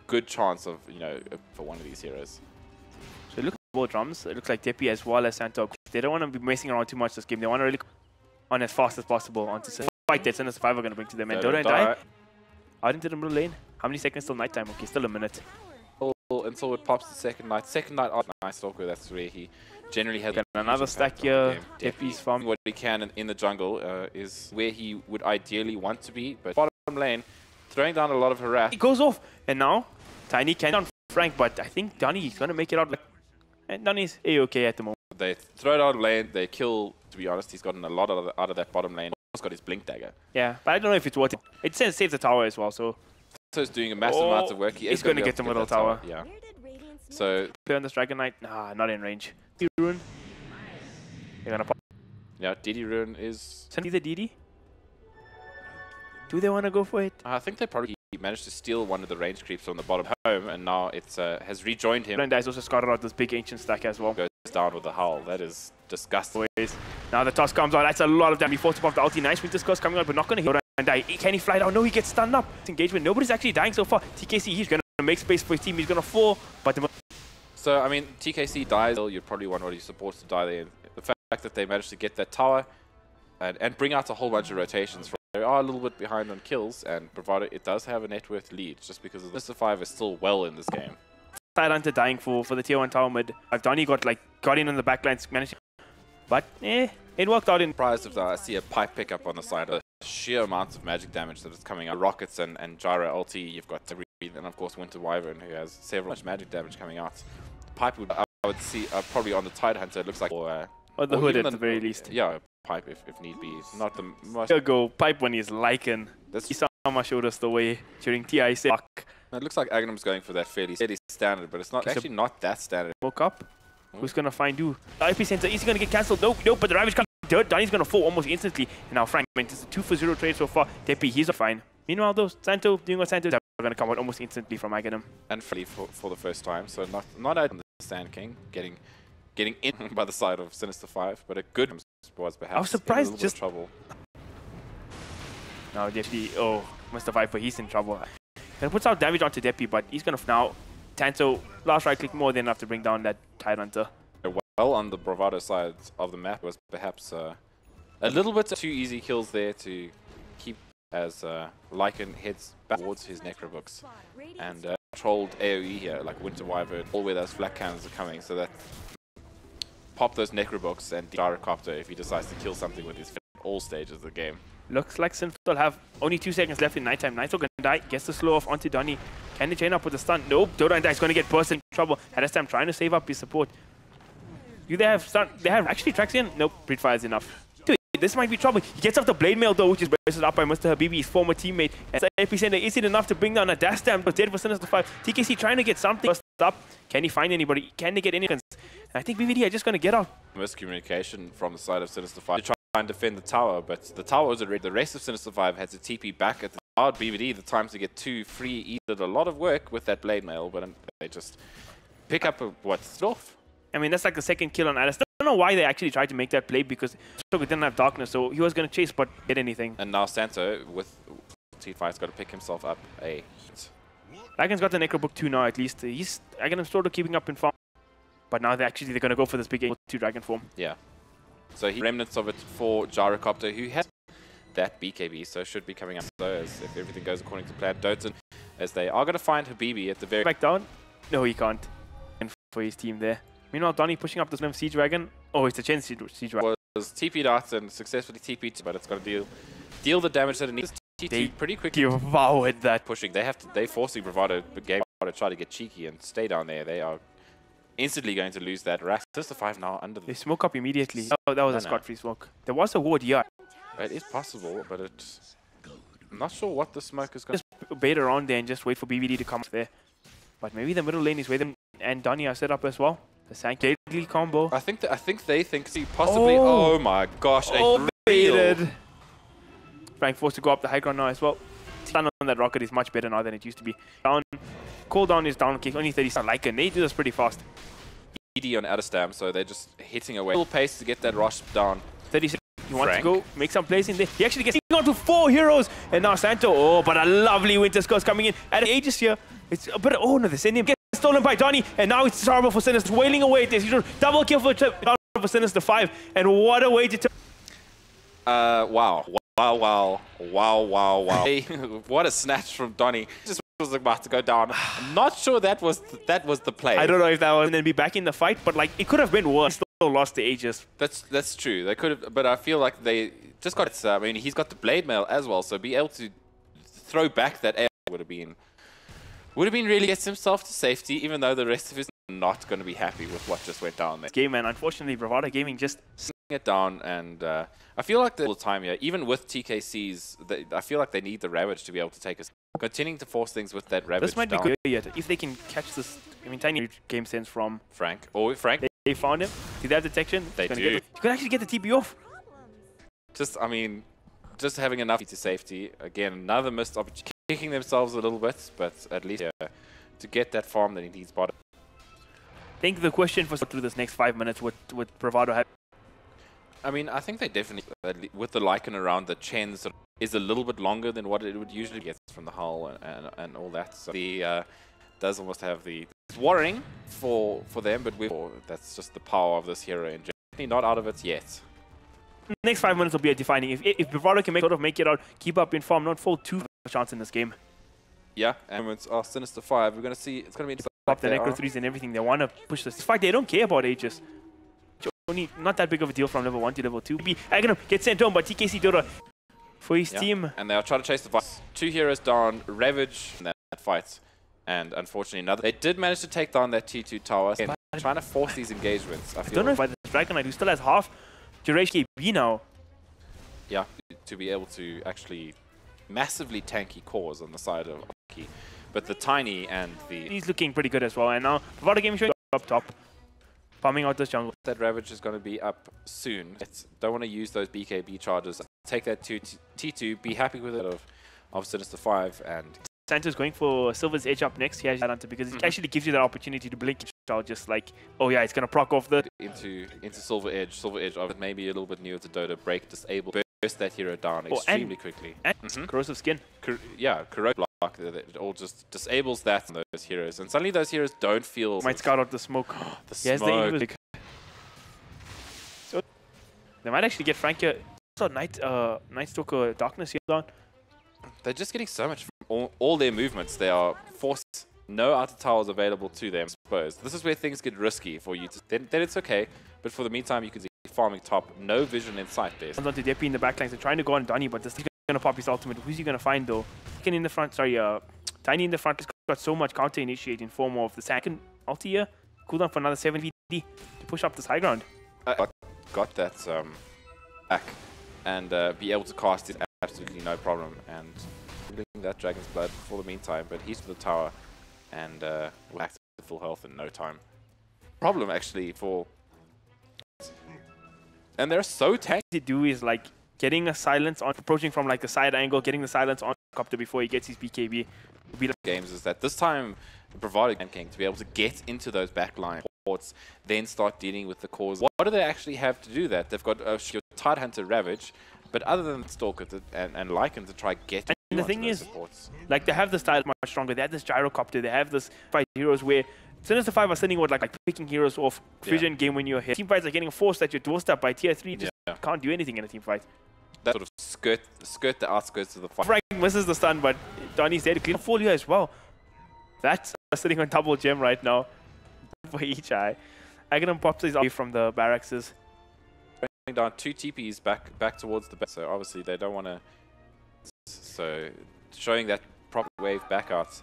good chance of, you know, for one of these heroes. So look at both drums. It looks like Deppy as well as Santo. They don't want to be messing around too much this game. They want to really on as fast as possible onto the fight that Sinister 5 are going to bring to them. And Dota and Die out into the middle lane. How many seconds till nighttime? Okay, still a minute. Until it pops the second night. Second night, oh, nice Stalker. That's where he generally has another stack here. Deppy's farm. What he can in the jungle is where he would ideally want to be, but bottom lane, throwing down a lot of harass. He goes off, and now Tiny can down Frank, but I think Donnie's going to make it out. And Donnie's A-okay at the moment. They throw it out lane, they kill. To be honest, he's gotten a lot out of that bottom lane. He's got his blink dagger. Yeah, but I don't know if it's worth it. It saves the tower as well, so. So he's doing a massive amount of work. He's going to get the middle tower. Yeah. So play on this Dragon Knight. Nah, not in range. Rune. They're gonna pop. Yeah, DD Rune is. Send me the DD. Do they want to go for it? I think they probably managed to steal one of the range creeps from the bottom home, and now it's has rejoined him. And Dice also scouted out this big ancient stack as well. Goes down with a howl. That is disgusting. Now the toss comes out. That's a lot of damage. Before to pop the ulti. Nice Winter Curse coming out, but not going to hit. And die. Can he fly down? No, he gets stunned up. It's engagement. Nobody's actually dying so far. TKC, he's going to make space for his team. He's going to fall, but the so, I mean, TKC dies, you'd probably want what he's supposed to die there. The fact that they managed to get that tower and bring out a whole bunch of rotations. They are a little bit behind on kills, and Bravado, it does have a net worth lead, just because of Sinister 5 is still well in this game. Side Hunter dying for the tier 1 tower mid. Donnie got in on the backlines, managed, but it worked out in. Surprised if I see a pipe pickup on the side. The sheer amounts of magic damage that is coming out. Rockets and Gyro ulti, you've got and of course Winter Wyvern, who has several much magic damage coming out. The pipe would, I would see probably on the Tide Hunter. It looks like or the hood at the very least. Yeah, pipe if need be. Not the most. Here go pipe when he's Lycan. Isama showed us the way during TI. It looks like Aghanim's going for that fairly standard, but it's not actually not that standard. Woke up. Who's gonna find you? The epicenter is gonna get cancelled. Nope, but the Ravage comes. Donnie's gonna fall almost instantly. And now Frank, it's a 2-for-0 trade so far. Deppy, he's fine. Meanwhile, though, Santo doing what Santo does. Are going to come out almost instantly from Aghanim. And free for the first time, so not out on the Sand King, getting in by the side of Sinister 5, but a good was perhaps. I was surprised, in a just trouble. Now Deppy, Mr. Viper, he's in trouble. And puts out damage onto Deppy, but he's going to now Santo last right click more than enough to bring down that Tide Hunter. Well, on the Bravado side of the map was perhaps a little bit too easy kills there to keep as Lycan heads back towards his Necrobooks and controlled AoE here, like Winter Wyvern, all where those flat cannons are coming, so that pop those Necrobooks and Gyrocopter if he decides to kill something with his all stages of the game. Looks like Sinister will have only 2 seconds left in nighttime. Night's going to die, gets the slow off onto Donnie. Can they chain up with the stun? Nope, Dota and Die is going to get burst in trouble. At this time, trying to save up his support. Do they have stun? They have actually tracks in? Nope, Breed Fire is enough. This might be trouble. He gets off the Blade Mail though, which is busted up by Mr. Habibi, his former teammate. And Epicenter, is it enough to bring down a dash stamp? But dead for Sinister 5. TKC trying to get something busted up. Can he find anybody? Can they get any? And I think BVD are just going to get out. Miscommunication from the side of Sinister 5 to try and defend the tower, but the tower was already. The rest of Sinister 5 had to TP back at the hard BVD. The time to get 2 free. He did a lot of work with that Blade Mail, but they just pick up stuff. I mean, that's like the second kill on Alice. I don't know why they actually tried to make that play because Stroke didn't have darkness, so he was going to chase but get anything. And now Santo with T5's got to pick himself up a. Lycan's got the Necrobook 2 now at least. He's Aghanim's sort of keeping up in farm, but now they're going to go for this big 8-2 dragon form. Yeah. So he remnants of it for Gyrocopter, who has that BKB, so should be coming up. So as if everything goes according to plan, Dota, as they are going to find Habibi at the very back down. No, he can't. And for his team there. Meanwhile, Donnie pushing up this Siege Dragon. Oh, it's a Chen Siege Dragon. Was TP'd out and successfully TP'd, but it's got to deal the damage that it needs. TP pretty quickly. Devoured that. Pushing. They forcing Bravado game to try to get cheeky and stay down there. They are instantly going to lose that. Sinister 5 now under. They smoke up immediately. Oh, that was a scot-free smoke. There was a ward here. It is possible, but I'm not sure what the smoke is going to. Just bait around there and just wait for BVD to come there. But maybe the middle lane is where them and Donnie are set up as well. The Sank deadly combo. I think they think possibly. Oh my gosh! Baited. Frank forced to go up the high ground now as well. Stun on that rocket is much better now than it used to be. Down. Cooldown is down kick. Only 30 seconds. Like and they do this pretty fast. ED on Adastam, so they're just hitting away. Full pace to get that rush down. 30 seconds. You want to go make some plays in there. He actually gets on to 4 heroes. And now Santo. Oh, but a lovely Winter Curse coming in at Aegis here. It's a bit. Oh no, the Sinister gets stolen by Donny, and now it's horrible for Sinister, wailing away at this. Double kill for Sinister 5, and what a way to. Wow. Hey, what a snatch from Donny. Just was about to go down. I'm not sure that was the play. I don't know if that was then be back in the fight, but like it could have been worse. Still lost the Aegis. That's true. They could have, but I feel like they just got it. I mean, he's got the blade mail as well, so be able to throw back that air would have been really gets himself to safety, even though the rest of us are not going to be happy with what just went down there. Game, man. Unfortunately, Bravado Gaming just it down, and I feel like the time here, even with TKCs, I feel like they need the Ravage to be able to take us. Continuing to force things with that Ravage. This might be good yet if they can catch this. I mean, tiny game sense from Frank. They found him. Did they have detection? They do. You could actually get the TP off. I mean, just having enough to safety. Again, another missed opportunity. Kicking themselves a little bit, but at least to get that farm that he needs bottom. I think the question for through this next 5 minutes with Bravado have. I mean, I think they definitely, with the Lycan around, the Chen's is a little bit longer than what it would usually get from the hull and all that. So the does almost have the worrying for them, but that's just the power of this hero and definitely not out of it yet. Next 5 minutes will be a defining. If Bravado can make it out, keep up in form, not fall too chance in this game. Yeah, and it's our Sinister 5. We're gonna see it's gonna be pop the Necro 3s and everything. They want to push this fight. They don't care about Aegis. Only not that big of a deal from level 1 to level 2. Aghanim gets sent home by TKC Dota for his team. And they'll try to chase the fight. 2 heroes down, Ravage in that fight. And unfortunately, they did manage to take down that T2 tower. And trying to force these engagements. I don't know if by the Dragon Knight, who still has half duration KB now. Yeah, to be able to actually massively tanky cores on the side of Key. But the Tiny and the... He's looking pretty good as well. And now, Bravado Gaming showing up top. Farming out this jungle. That Ravage is going to be up soon. Don't want to use those BKB charges. Take that to T2, be happy with it of Sinister 5, and... Santos going for Silver's Edge up next. He has that answer because it actually gives you that opportunity to blink out just like, oh yeah, it's going to proc off the... Into Silver Edge. Silver Edge, maybe a little bit newer to Dota. Break, disable, burst that hero down extremely quickly. And corrosive skin. Corrosive block. It all just disables that on those heroes. And suddenly those heroes don't feel... Might scout out the smoke. The smoke. So they might actually get Frank here. Night Stalker Darkness here down. They're just getting so much from all their movements. They are forced. No outer towers available to them, I suppose. This is where things get risky for you. Then it's okay. But for the meantime, you can see farming top. No vision in sight there. Comes on to Deppy in the backlines. They're trying to go on Donny, but this is going to pop his ultimate. Who's he going to find, though? Taken in the front. Sorry, Tiny in the front. He's got so much counter initiate in form of the second ulti here. Cooldown for another 7 VD to push up this high ground. Got that back and be able to cast it absolutely no problem. And that Dragon's Blood for the meantime, but he's to the tower and will back to full health in no time. Problem actually for... And they're so tanky. To do is like getting a silence on, approaching from like the side angle, getting the silence on Copter before he gets his BKB. Games is that this time Bravado King to be able to get into those backline ports, then start dealing with the cores. What do they actually have to do that? They've got your Tidehunter Ravage, but other than Stalker and Lycan to try get. And the thing is, like they have the style much stronger. They have this Gyrocopter. They have this fight heroes where Sinister 5 are sitting with like picking heroes off vision game when you're here. Team fights are getting forced at your doorstep by tier 3. Just can't do anything in a team fight. That sort of skirt the outskirts of the fight. Frank misses the stun, but Donny's there to clean fall here as well. That's sitting on double gem right now for each eye. Aghanim pops his away from the barracks. Down 2 TPs back towards the back. So obviously they don't want to. So showing that proper wave back out,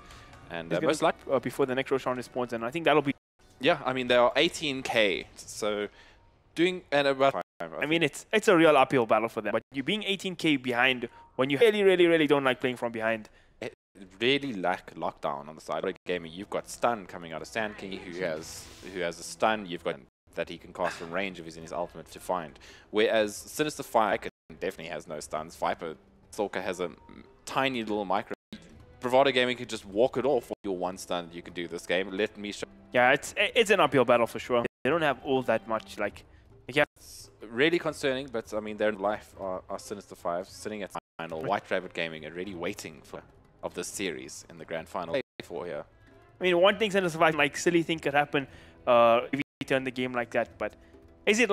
and most likely before the next Roshan spawns, and I think that'll be. Yeah, I mean they are 18k, so doing and about time. I mean it's a real uphill battle for them, but you being 18k behind when you really don't like playing from behind. It really lack lockdown on the side of the game. You've got stun coming out of Sand King, who has a stun. You've got that he can cast from range if he's in his ultimate to find. Whereas Sinister 5 definitely has no stuns. Viper Stalker has a tiny little micro. Bravado Gaming could just walk it off with your 1 stun you can do this game. Let me show. Yeah, it's an uphill battle for sure. They don't have all that much like. Yeah, it's really concerning, but I mean their life are Sinister 5 sitting at final. White Rabbit Gaming are really waiting for of this series in the grand final for here. I mean, one thing Sinister like silly thing could happen if we turn the game like that. But is it?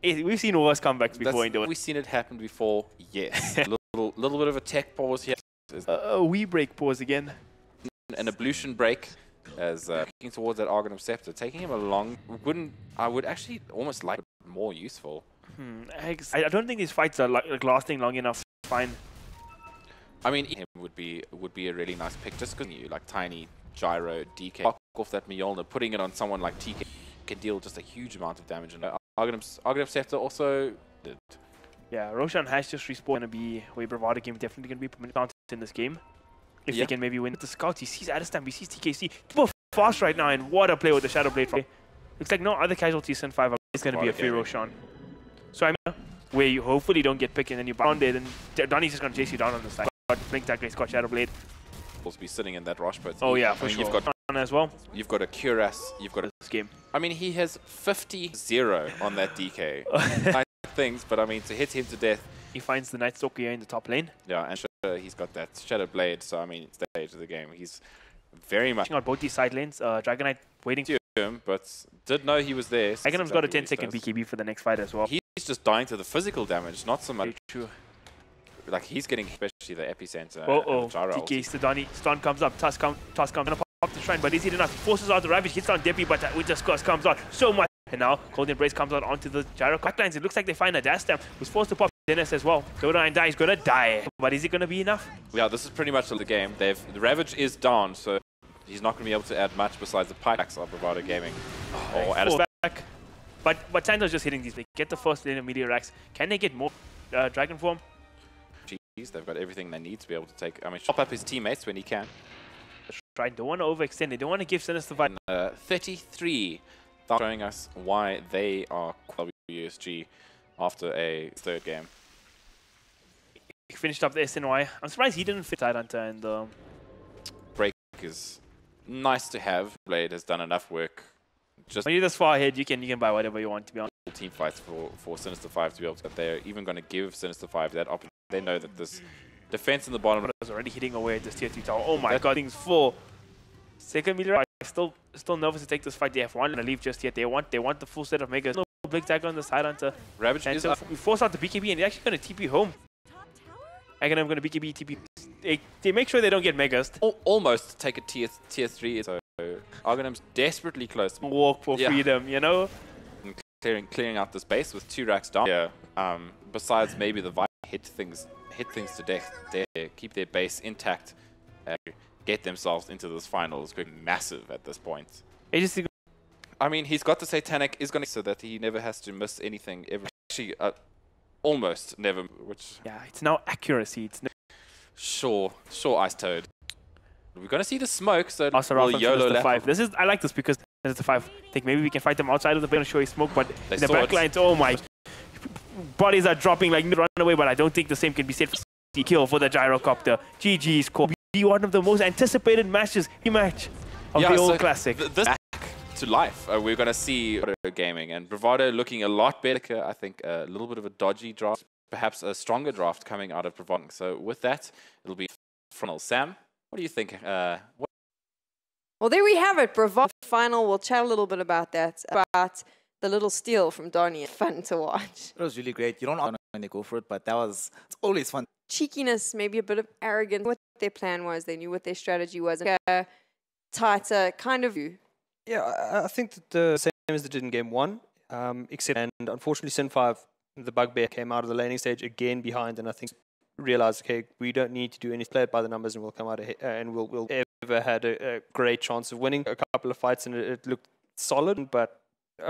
We've seen worse comebacks before in Dota. We've seen it happen before. Yes. little bit of a tech pause here. A wee break pause again. An ablution break as looking towards that Argon of Scepter, taking him along. I would actually almost like it more useful. I don't think these fights are like lasting long enough. Fine. I mean, him would be a really nice pick just because you like tiny gyro DK pop off that Mjolnir, putting it on someone like TK can deal just a huge amount of damage. And Argon of Scepter also did. Yeah, Roshan has just respawned. Gonna be Bravado game definitely gonna be permanent in this game. If they can maybe win the scout, he sees Adestam, he sees TKC. Super fast right now, and what a play with the Shadow Blade. Looks like no other casualties in 5 is going to be a free Roshan. So I mean, where you hopefully don't get picked and then you bound it, and Donnie's just going to chase you down on the side. Blink that great Scott Shadow Blade. Will be sitting in that rush, but oh yeah, for sure. You've got as well. You've got a Cuirass. You've got this game. I mean, he has 50-0 on that DK. Nice things, but I mean, to hit him to death. He finds the Night Stalker here in the top lane. Yeah, and he's got that Shadow Blade, so I mean, stage of the game. He's very much on both these side lanes. Dragon Knight waiting to him, but did know he was there. Dragon Knight's got a 10-second BKB for the next fight as well. He's just dying to the physical damage, not so much. Very true. Like he's getting especially the epicenter. TK to Donnie. Stun comes up. Tusk comes. Gonna pop the shrine, but is it enough? Forces out the Ravage, hits down Deppy, but with the Scourge comes out so much. And now Cold Embrace comes out onto the gyro backlines. It looks like they find a dash stamp. Was forced to pop Dennis as well. Dota and Die is gonna die, but is it gonna be enough? Yeah, this is pretty much the game. The Ravage is down, so he's not gonna be able to add much besides the pickaxe of Bravado Gaming. Or add back. But Sando's just hitting these. They get the first lane of Meteorax. Can they get more Dragon Form? Jeez, they've got everything they need to be able to take. I mean, chop up his teammates when he can. Right, don't want to overextend. They don't want to give Sinister fight. 33. Showing us why they are WESG after a third game. He finished up the SNY. I'm surprised he didn't fit Tidehunter, and break is nice to have. Blade has done enough work. Just when you're this far ahead, you can buy whatever you want, to be honest. Team fights for Sinister 5 to be able to. They're even going to give Sinister 5 that opportunity. They know that this defense in the bottom is already hitting away at this tier 3 tower. Oh my god, things 4. Second meter. Still nervous to take this fight. They have one to leave just yet. They want the full set of megas. No Blink Dagger on the side onto Ravage. And so we force out the BKB, and they're actually going to TP home. Again, I'm going to BKB TP. They make sure they don't get megas. Almost take a tier 3. So Argonum's desperately close to walk for freedom, you know. And clearing out the space with 2 racks down. Yeah. Besides maybe the Viper hit things to death. They keep their base intact. Get themselves into this final is going to be massive at this point. I mean, he's got the Satanic is going to so that he never has to miss anything ever. Actually, almost never. Which it's now accuracy. It's sure, Ice Toad. We're going to see the smoke. So will YOLO 5. I like this because it's the 5. I think maybe we can fight them outside of the base and show his smoke, but in the backlines, oh my, bodies are dropping like run away. But I don't think the same can be said for the kill for the Gyrocopter. GG's core. One of the most anticipated matches, rematch of the old classic. This back to life. We're going to see gaming and Bravado looking a lot better. I think a little bit of a dodgy draft, perhaps a stronger draft coming out of Bravado. So with that, it'll be final. Sam, what do you think? Well, there we have it. Bravado final. We'll chat a little bit about that. About the little steal from Donnie. Fun to watch. It was really great. You don't know when they go for it, but it's always fun. Cheekiness, maybe a bit of arrogance. What their plan was, they knew what their strategy was. Tighter kind of view. Yeah, I think that the same as they did in game 1, except and unfortunately Sin 5, the bugbear came out of the laning stage again behind, and I think realized, okay, we don't need to do any play it by the numbers, and we'll come out ahead, and we'll ever had a great chance of winning a couple of fights, and it looked solid, but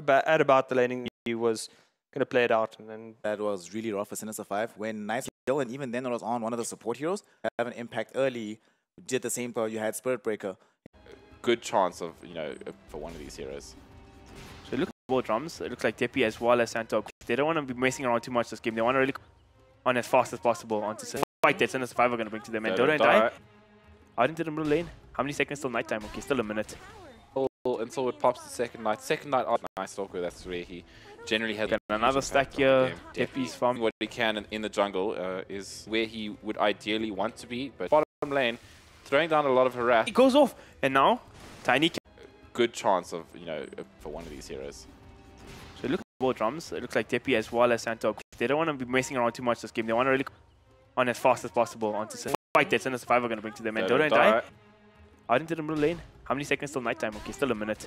at about the laning he was going to play it out, and then that was really rough for Sinister 5 when nice kill, and even then it was on one of the support heroes have an impact early. Did the same for you had Spirit Breaker. Good chance of for one of these heroes. So look at both drums. It looks like Deppy as well as Santo. They don't want to be messing around too much this game. They want to really on as fast as possible onto the fight that Sinister 5 are going to bring to them. And Dota and Die out into the middle lane. How many seconds till nighttime? Okay, still a minute. Until it pops the second night. Second night, Night Stalker. That's where he generally has another stack here. Deppy's farm. What he can in the jungle is where he would ideally want to be, but bottom lane, throwing down a lot of harass. He goes off, and now Tiny. Good chance of, you know, for one of these heroes. So look at both drums. It looks like Deppy as well as Santo. They don't want to be messing around too much this game. They want to really on as fast as possible onto the fight that Sinister 5 are going to bring to them. And Dota and Die out into the middle lane. How many seconds till nighttime? Okay, still a minute.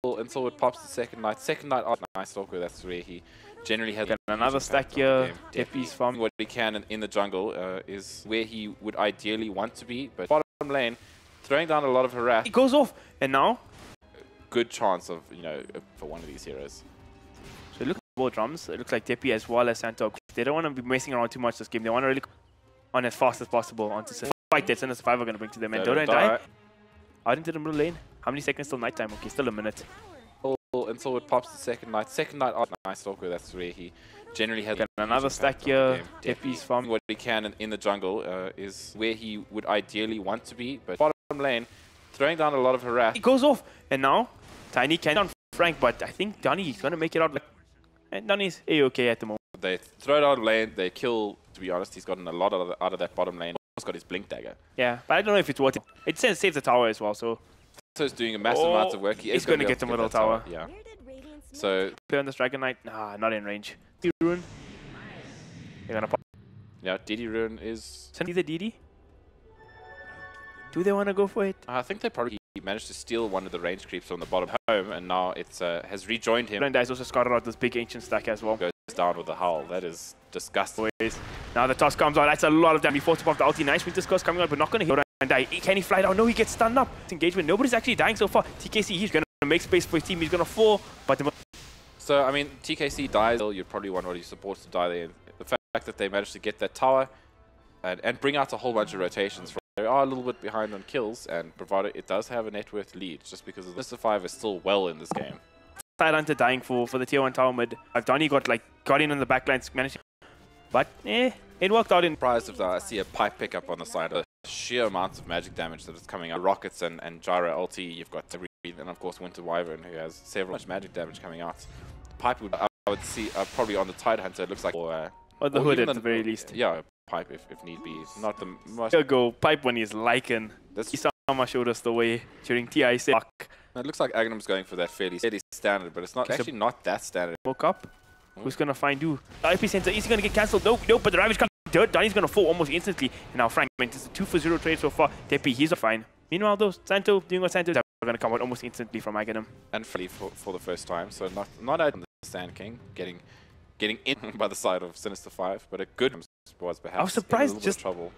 Until it pops the second night. Second night, oh, nice Stalker. That's where he generally has another stack here. Deppy's farm. What he can in the jungle is where he would ideally want to be, but bottom lane, throwing down a lot of harass. He goes off, and now good chance of, you know, for one of these heroes. So look at both drums. It looks like Deppy as well as Santo. They don't want to be messing around too much this game. They want to really on as fast as possible onto the fight that Sinister 5 are going to bring to them. And Dota and Die out into the middle lane. How many seconds till nighttime? Okay, still a minute. Until it pops the second night. Second night, oh, nice Stalker. That's where he generally has another stack here. Deppy's farm. What he can in the jungle is where he would ideally want to be, but bottom lane, throwing down a lot of harass. He goes off, and now Tiny can on Frank, but I think Donny is going to make it out. And Donny's A-okay at the moment. They throw it out of lane, they kill, to be honest, he's gotten a lot out of that bottom lane. He's got his Blink Dagger. Yeah, but I don't know if it's worth it. It saves the tower as well, so... So he's doing a massive amount of work. He's going to get the middle tower. Yeah. So... Play on this Dragon Knight? Nah, not in range. Rune. They're going to pop. Yeah, DD Rune is... Send me the DD? Do they want to go for it? I think they probably managed to steal one of the range creeps from the bottom home, and now it's has rejoined him. And Dice also scouted out this big ancient stack as well. Goes down with a howl. That is disgusting. Now the toss comes out. That's a lot of damage. Before top of the ulti. Nice Winter Curse coming out, but not going to hit. And die. Can he fly down? No, he gets stunned up. It's engagement. Nobody's actually dying so far. TKC, he's going to make space for his team. He's going to fall, but so, I mean, TKC dies. You'd probably want what he's supposed to die there. The fact that they managed to get that tower and bring out a whole bunch of rotations. They are a little bit behind on kills, and Bravado, it does have a net worth lead, just because Sinister 5 is still well in this game. Side Hunter dying for the tier 1 tower mid. Donny got in on the backlines, managed, but it worked out in. Surprised if I see a pipe pickup on the side. The sheer amounts of magic damage that is coming out. Rockets and Gyra ulti, you've got and of course Winter Wyvern, who has several much magic damage coming out. The pipe I would see probably on the Tide Hunter. It looks like or the hood at the very least. Yeah, pipe if need be. Not the most. He'll go pipe when he's Lycan. Isama showed us the way during TI. It looks like Aghanim's going for that fairly standard, but it's not actually not that standard. Woke up. Who's gonna find you? The epicenter is he gonna get cancelled? Nope, but the Ravage comes. Donny's gonna fall almost instantly. And now Frank, it's a 2-for-0 trade so far. Deppy, he's fine. Meanwhile, though, Santo doing what Santo is gonna come out almost instantly from Aghanim. And for the first time, so not out on the Sand King, getting in by the side of Sinister 5, but a good was perhaps. I was surprised in a just trouble.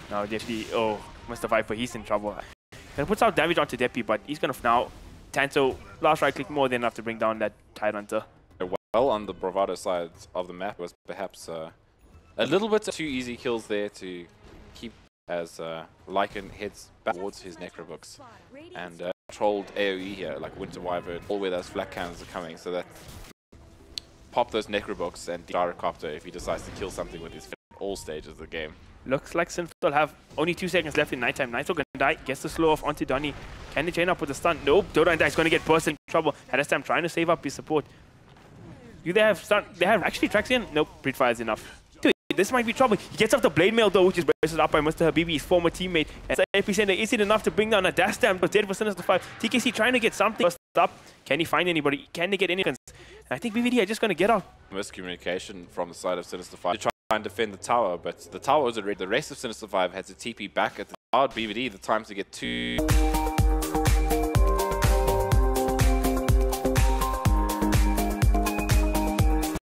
Now Deppy, Mr. Viper, he's in trouble. And it puts out damage onto Deppy, but he's gonna now Tanto last right click more than enough to bring down that Tide Hunter. Well, on the Bravado side of the map was perhaps a little bit too easy kills there to keep as Lycan heads back towards his Necrobooks and controlled AoE here, like Winter Wyvern, all where those flak cannons are coming, so that pop those Necrobooks and Gyrocopter if he decides to kill something with his all stages of the game. Looks like Sinf will have only 2 seconds left in nighttime. Night's gonna die, gets the slow off onto Donny. Can they chain up with the stun? Nope, Dota and Dice gonna get burst in trouble. At this time trying to save up his support. Do they have stun? They have actually Traxian? Nope, Breedfire is enough. Dude, this might be trouble. He gets off the Blade Mail though, which is busted up by Mr. Habibi, his former teammate. And epicenter, is it enough to bring down a dash stamp? But dead for Sinister 5. TKC trying to get something burst up. Can he find anybody? Can they get any? And I think BVD are just gonna get out. Miscommunication from the side of Sinister 5 to try and defend the tower, but the tower was already. The rest of Sinister 5 has a TP back at the BVD. The time to get 2.